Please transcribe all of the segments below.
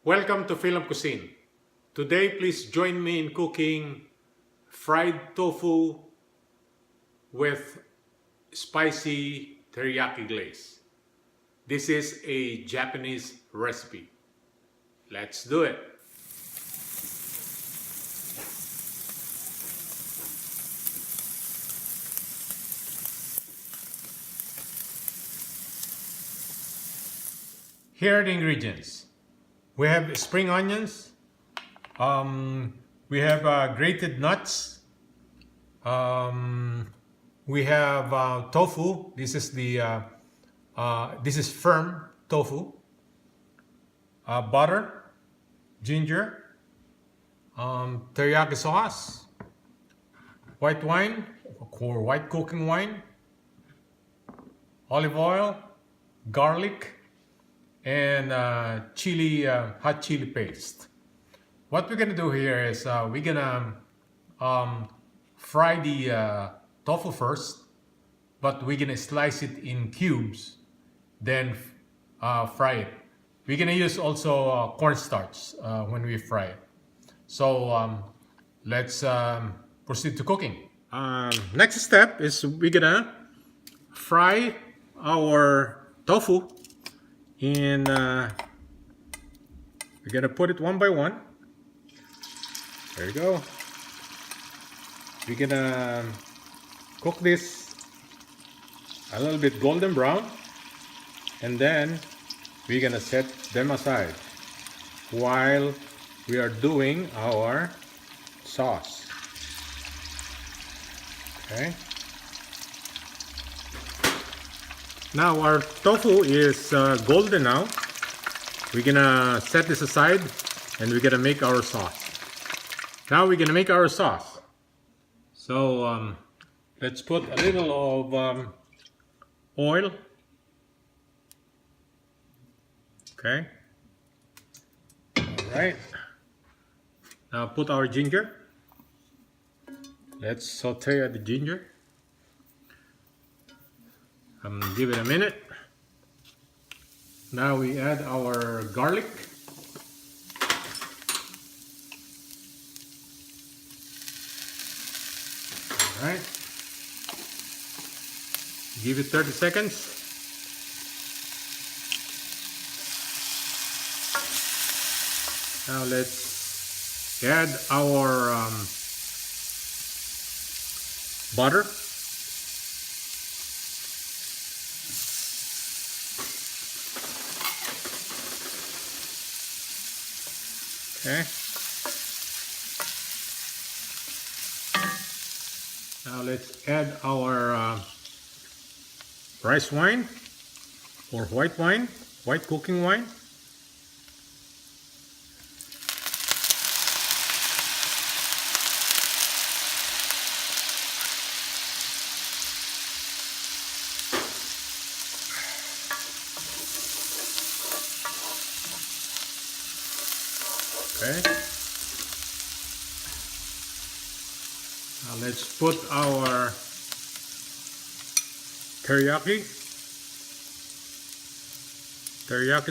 Welcome to FILAM Cuisine. Today, please join me in cooking fried tofu with spicy teriyaki glaze. This is a Japanese recipe. Let's do it. Here are the ingredients. We have spring onions. We have grated nuts. We have tofu. This is firm tofu. Butter, ginger, teriyaki sauce, white wine or white cooking wine, olive oil, garlic, and hot chili paste. What we're gonna do here is we're gonna fry the tofu first, but we're gonna slice it in cubes, then fry it. We're gonna use also cornstarch when we fry it. So let's proceed to cooking. Next step is we're gonna fry our tofu, and we're gonna put it one by one. There you go. We're gonna cook this a little bit golden brown, and then we're gonna set them aside while we are doing our sauce. Okay. Now our tofu is golden now. We're gonna set this aside and we're gonna make our sauce. Now we're gonna make our sauce. So let's put a little of oil. Okay. All right. Now put our ginger. Let's saute the ginger. Give it a minute. Now we add our garlic. All right. Give it 30 seconds. Now let's add our butter. Okay. Now let's add our rice wine or white wine, white cooking wine. Okay. Now let's put our teriyaki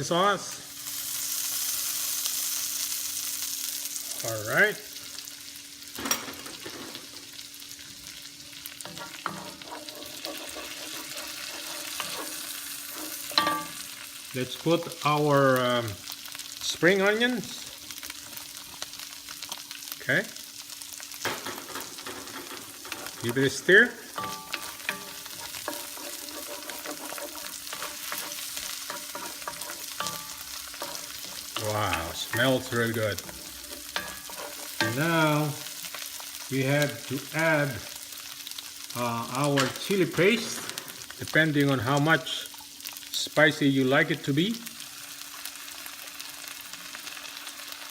sauce. All right. Let's put our spring onions. Okay. Give it a stir. Wow, smells really good. And now we have to add our chili paste, depending on how much spicy you like it to be.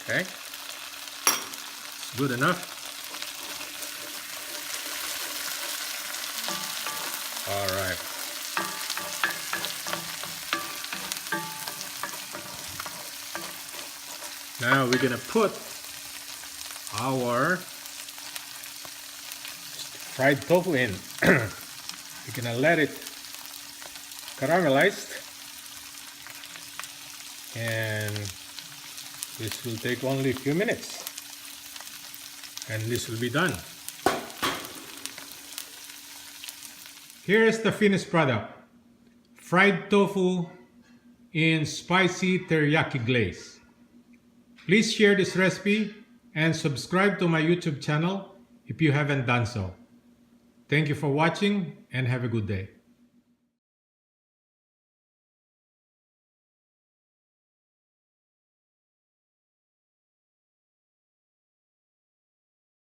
Okay. Good enough. All right. Now we're gonna put our fried tofu in. We're gonna let it caramelize and This will take only a few minutes. And this will be done. Here is the finished product. Fried tofu in spicy teriyaki glaze. Please share this recipe and subscribe to my YouTube channel if you haven't done so. Thank you for watching and have a good day.